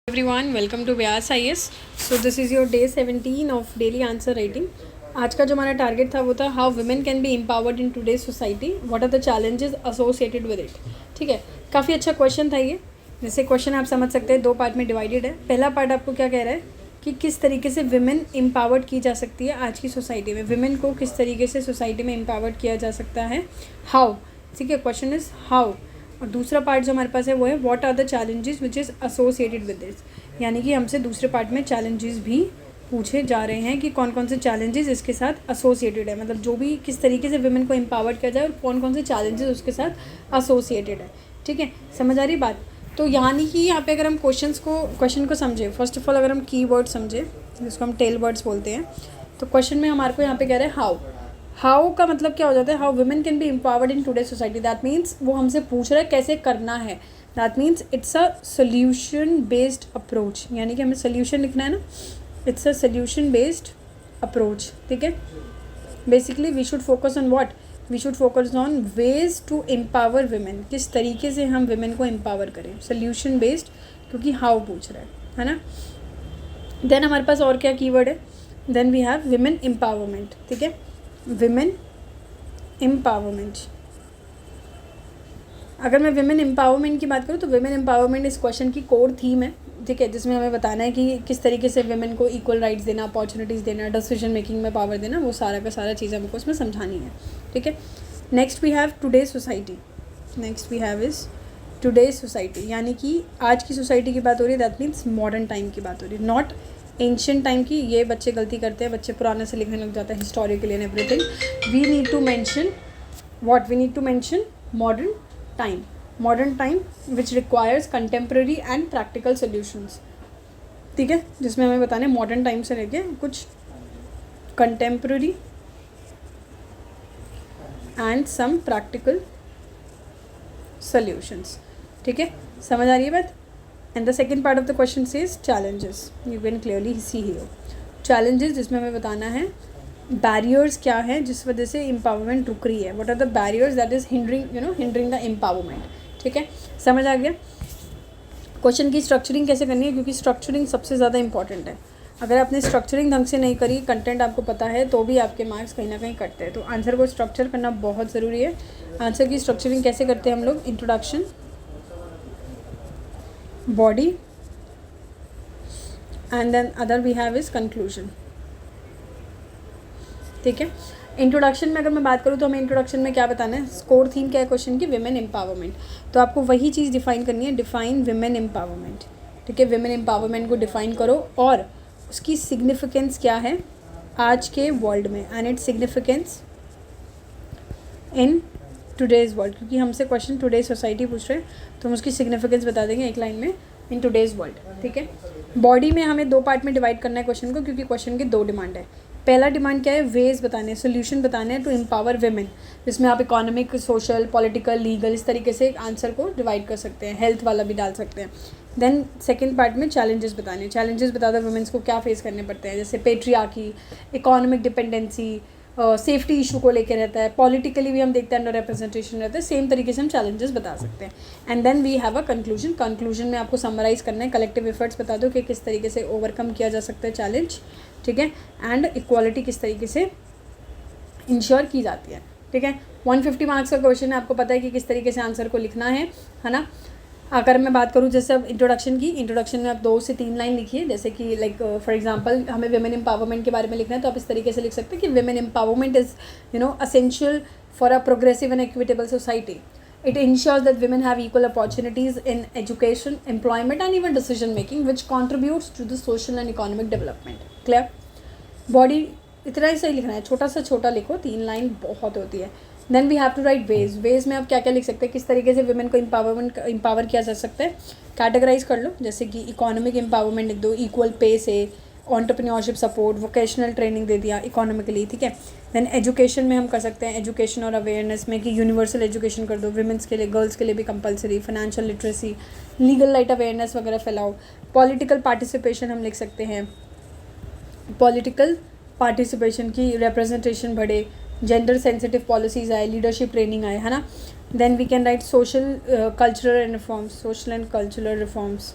Everyone, welcome to Vyas IAS। So this is your day 17 of daily answer writing. आज का जो हमारा target था वो था how women can be empowered in today's society, what are the challenges associated with it. ठीक है, काफ़ी अच्छा क्वेश्चन था ये। जैसे क्वेश्चन आप समझ सकते हैं, दो पार्ट में डिवाइडेड है। पहला पार्ट आपको क्या कह रहा है कि किस तरीके से विमेन एम्पावर्ड की जा सकती है आज की सोसाइटी में, विमेन को किस तरीके से सोसाइटी में एम्पावर्ड किया जा सकता है, हाउ। ठीक है, क्वेश्चन इज़ हाउ। और दूसरा पार्ट जो हमारे पास है वो है what are the challenges which is associated with this, यानी कि हमसे दूसरे पार्ट में चैलेंजेस भी पूछे जा रहे हैं कि कौन कौन से चैलेंजेस इसके साथ एसोसिएटेड है, मतलब जो भी किस तरीके से विमेन को एम्पावर्ड किया जाए और कौन कौन से चैलेंजेस उसके साथ एसोसिएटेड है। ठीक है, समझ आ रही बात। तो यानी कि यहाँ पे अगर हम क्वेश्चन को समझे, फर्स्ट ऑफ ऑल अगर हम की वर्ड समझे जिसको हम टेल वर्ड्स बोलते हैं, तो क्वेश्चन में हमारे को यहाँ पे कह रहे हैं हाउ। हाउ का मतलब क्या हो जाता है, how women can be empowered in today society. That means वो हमसे पूछ रहा है कैसे करना है। That means it's a solution based approach, यानी कि हमें सोल्यूशन लिखना है ना, it's a solution based approach. ठीक है, basically we should focus on what, we should focus on ways to empower women, किस तरीके से हम वुमेन को एम्पावर करें, सोल्यूशन बेस्ड, क्योंकि हाउ पूछ रहा है ना। देन हमारे पास और क्या कीवर्ड है, then we have women empowerment. ठीक है, विमेन एम्पावरमेंट। अगर मैं विमेन एम्पावरमेंट की बात करूँ तो विमेन एम्पावरमेंट इस क्वेश्चन की कोर थीम है। ठीक है, जिसमें हमें बताना है कि किस तरीके से विमेन को इक्वल राइट्स देना, अपॉर्चुनिटीज़ देना, डिसीजन मेकिंग में पावर देना, वो सारा का सारा चीज़ हमको उसमें समझानी है। ठीक है, next we have today society. Next we have is today society, यानी कि आज की सोसाइटी की बात हो रही है। दैट मीन्स मॉडर्न टाइम की बात हो रही है, नॉट एंशियंट टाइम की। ये बच्चे गलती करते हैं, बच्चे पुराने से लिखने लग जाते हैं, historical and everything. We need to mention what, we need to mention modern time, modern time which requires contemporary and practical solutions. ठीक है, जिसमें हमें बताना है मॉडर्न टाइम से लेके कुछ contemporary and some practical solutions. ठीक है, समझ आ रही है बात। And the second part of the question says challenges. You can clearly see here challenges, जिसमें हमें बताना है barriers क्या है जिस वजह से empowerment रुक रही है। What are the barriers that is hindering the empowerment? ठीक है, समझ आ गया। क्वेश्चन की स्ट्रक्चरिंग कैसे करनी है, क्योंकि स्ट्रक्चरिंग सबसे ज़्यादा इंपॉर्टेंट है। अगर आपने स्ट्रक्चरिंग ढंग से नहीं करी, कंटेंट आपको पता है, तो भी आपके मार्क्स कहीं ना कहीं कटते हैं। तो आंसर को स्ट्रक्चर करना बहुत ज़रूरी है। आंसर की स्ट्रक्चरिंग कैसे करते हैं हम लोग, introduction, body, and then other we have is conclusion. ठीक है, इंट्रोडक्शन में अगर मैं बात करूँ तो हमें इंट्रोडक्शन में क्या बताना है, स्कोर थीम क्या है क्वेश्चन की, विमेन एम्पावरमेंट। तो आपको वही चीज़ डिफाइन करनी है, डिफाइन विमेन एम्पावरमेंट। ठीक है, विमेन एम्पावरमेंट को डिफाइन करो और उसकी सिग्निफिकेंस क्या है आज के वर्ल्ड में, and its significance in today's world, क्योंकि हमसे क्वेश्चन टुडे सोसाइटी पूछ रहे हैं तो हम उसकी सिग्निफिकेंस बता देंगे एक लाइन में, इन टुडेज़ वर्ल्ड। ठीक है, बॉडी में हमें दो पार्ट में डिवाइड करना है क्वेश्चन को, क्योंकि क्वेश्चन की दो डिमांड है। पहला डिमांड क्या है, वेज बताने, सोल्यूशन बताने हैं टू एम्पावर विमेन, जिसमें आप इकोनॉमिक, सोशल, पॉलिटिकल, लीगल, इस तरीके से आंसर को डिवाइड कर सकते हैं, हेल्थ वाला भी डाल सकते हैं। देन सेकेंड पार्ट में चैलेंजेस बताने, चैलेंजेस बता दो वुमेन्स को क्या फेस करने पड़ते हैं, जैसे patriarchy, economic dependency, safety issue को लेकर रहता है, पॉलिटिकली भी हम देखते हैं अंडर रिप्रेजेंटेशन रहता है, सेम तरीके से हम चैलेंजेस बता सकते हैं। And then we have a conclusion, conclusion में आपको समराइज़ करना है, कलेक्टिव एफर्ट्स बता दो कि किस तरीके से ओवरकम किया जा सकता है चैलेंज। ठीक है, एंड इक्वालिटी किस तरीके से इंश्योर की जाती है। ठीक है, 150 मार्क्स का क्वेश्चन है, आपको पता है कि किस तरीके से आंसर को लिखना है ना। अगर मैं बात करूँ जैसे अब इंट्रोडक्शन की, इंट्रोडक्शन में आप 2 से 3 लाइन लिखिए, जैसे कि लाइक फॉर एग्जांपल हमें विमेन एम्पावरमेंट के बारे में लिखना है, तो आप इस तरीके से लिख सकते हैं कि women empowerment is essential for a progressive and equitable society. It ensures that women have equal opportunities in education, employment and even decision making, which contributes to the social and economic development. Clear? Body इतना ही सही लिखना है, छोटा सा छोटा लिखो, 3 line बहुत होती है. Then we have to write ways. Ways में आप क्या क्या लिख सकते हैं, किस तरीके से वुमेन को एम्पावर किया जा सकता है, कैटेगराइज कर लो. जैसे कि इकोनॉमिक एम्पावरमेंट लिख दो, इक्वल पे से, एंटरप्रेन्योरशिप सपोर्ट, वोकेशनल ट्रेनिंग दे दिया इकोनॉमिकली. ठीक है, देन एजुकेशन में हम कर सकते हैं एजुकेशन और अवेयरनेस में कि यूनिवर्सल एजुकेशन कर दो, वुमेंस के लिए, गर्ल्स के लिए भी compulsory, financial literacy, legal right awareness वगैरह फैलाओ. पॉलिटिकल पार्टिसिपेशन हम लिख सकते हैं, पॉलिटिकल पार्टिसिपेशन की रिप्रेजेंटेशन बढ़े, जेंडर सेंसिटिव पॉलिसीज़ आए, लीडरशिप ट्रेनिंग आए, है ना. Then we can write social cultural and reforms, social and cultural reforms.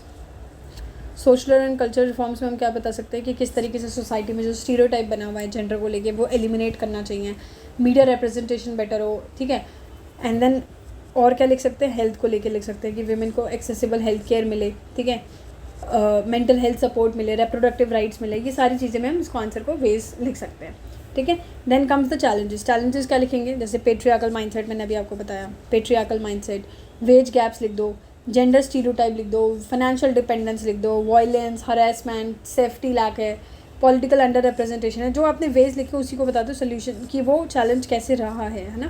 Social and cultural reforms में हम क्या बता सकते हैं कि किस तरीके से सोसाइटी में जो स्टीरियोटाइप बना हुआ है जेंडर को लेके वो एलिमिनेट करना चाहिए, मीडिया रिप्रेजेंटेशन बेटर हो, ठीक है। एंड देन और क्या लिख सकते हैं, हेल्थ को लेके लिख सकते हैं कि विमेन को एक्सेसिबल हेल्थ केयर मिले, ठीक है, मेंटल हेल्थ सपोर्ट मिले, रिप्रोडक्टिव राइट्स मिले, ये सारी चीज़ें में हम इसको आंसर को वेज लिख सकते हैं, ठीक है। Then comes the challenges. Challenges क्या लिखेंगे, जैसे पेट्रियार्कल माइंडसेट, मैंने अभी आपको बताया पेट्रियार्कल माइंडसेट, वेज गैप्स लिख दो, जेंडर स्टीरियोटाइप लिख दो, फाइनेंशियल डिपेंडेंस लिख दो, वायलेंस, हरासमेंट, सेफ्टी लैक है, पॉलिटिकल अंडर रिप्रेजेंटेशन है। जो आपने वेज लिखे उसी को बता दो सोल्यूशन कि वो चैलेंज कैसे रहा है ना,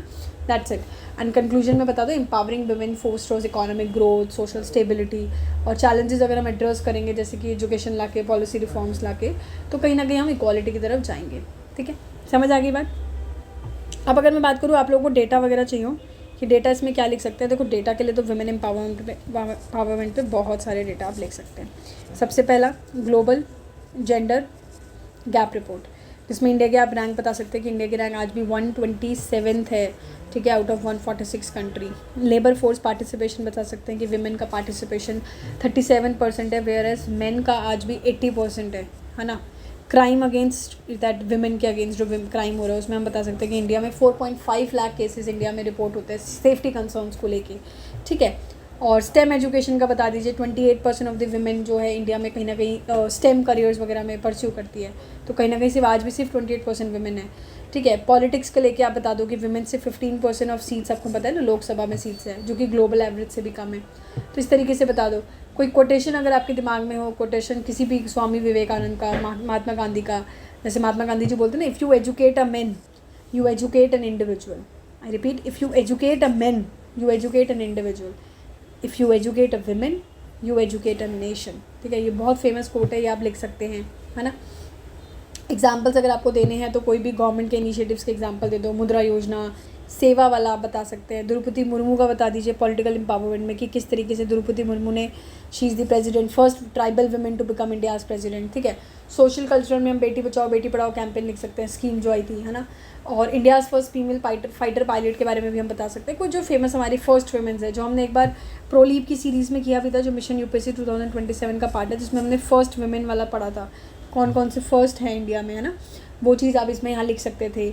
दैट्स इट। एंड कंक्लूजन में बता दो empowering women fosters economic growth, social stability. और चैलेंजेस अगर हम एड्रेस करेंगे जैसे कि एजुकेशन लाके, पॉलिसी रिफॉर्म्स लाके, तो कहीं ना कहीं हम इक्वालिटी की तरफ जाएंगे, ठीक है। समझ आ गई बात। अब अगर मैं बात करूँ आप लोगों को डेटा वगैरह चाहिए हो कि डेटा इसमें क्या लिख सकते हैं, देखो डेटा के लिए तो वुमेन एम्पावरमेंट पे बहुत सारे डेटा आप लिख सकते हैं। सबसे पहला ग्लोबल जेंडर गैप रिपोर्ट, जिसमें इंडिया के आप रैंक बता सकते हैं कि इंडिया की रैंक आज भी 127 है, ठीक है, out of 146 country. Labour force participation बता सकते हैं कि विमेन का पार्टिसिपेशन 37% है, वेयर एज मेन का आज भी 80% है ना। क्राइम अगेंस्ट दैट विमेन के अगेंस्ट जो क्राइम हो रहा है उसमें हम बता सकते हैं कि इंडिया में 4.5 लाख केसेस इंडिया में रिपोर्ट होते हैं सेफ्टी कंसर्न्स को लेके, ठीक है। और स्टेम एजुकेशन का बता दीजिए 28% ऑफ द विमेन जो है इंडिया में कहीं ना कहीं स्टेम करियर्स वगैरह में परस्यू करती है, तो कहीं ना कहीं सिर्फ आज भी सिर्फ 28% विमेन है, ठीक है। पॉलिटिक्स को लेके आप बता दो कि विमेन से 15% ऑफ सीट्स आपको पता है ना लोकसभा में सीट्स है, जो कि ग्लोबल एवरेज से भी कम है। तो इस तरीके से बता दो। कोई कोटेशन अगर आपके दिमाग में हो, कोटेशन किसी भी स्वामी विवेकानंद का, महात्मा गांधी का, जैसे महात्मा गांधी जी बोलते हैं ना, if you educate a man you educate an individual. I repeat, if you educate a man you educate an individual, if you educate a women you educate a nation, ठीक है। ये बहुत फेमस कोट है, ये आप लिख सकते हैं, है ना। एग्जाम्पल्स अगर आपको देने हैं तो कोई भी गवर्नमेंट के इनिशिएटिव्स के एग्जाम्पल दे दो, मुद्रा योजना, सेवा वाला आप बता सकते हैं। द्रौपदी मुर्मू का बता दीजिए पॉलिटिकल एम्पावरमेंट में कि किस तरीके से द्रौपदी मुर्मू ने, she is the president, first tribal women to become India's president, ठीक है। सोशल कल्चरल में हम बेटी बचाओ बेटी पढ़ाओ कैंपेन लिख सकते हैं, स्कीम जो आई थी, है ना। और India's first female fighter pilot के बारे में भी हम बता सकते हैं, कुछ जो फेमस हमारी फर्स्ट वुमेन्स है, जो हमने एक बार प्रोलीप की सीरीज़ में किया भी था, जो मिशन यूपीएससी 2027 का पार्ट है, जिसमें हमने फर्स्ट वुमेन वाला पढ़ा था, कौन कौन से फर्स्ट हैं इंडिया में, है ना। वो चीज़ आप इसमें यहाँ लिख सकते थे,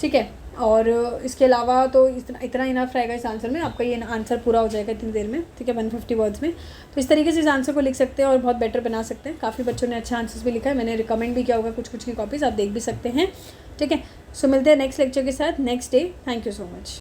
ठीक है। और इसके अलावा तो इतना इनफ रहेगा इस आंसर में, आपका ये आंसर पूरा हो जाएगा इतनी देर में, ठीक है, 150 वर्ड्स में। तो इस तरीके से इस आंसर को लिख सकते हैं और बहुत बेटर बना सकते हैं। काफ़ी बच्चों ने अच्छा आंसर्स भी लिखा है, मैंने रिकमेंड भी किया होगा कुछ कुछ की कॉपीज़, आप देख भी सकते हैं, ठीक है। सो मिलते हैं नेक्स्ट लेक्चर के साथ next day. Thank you so much.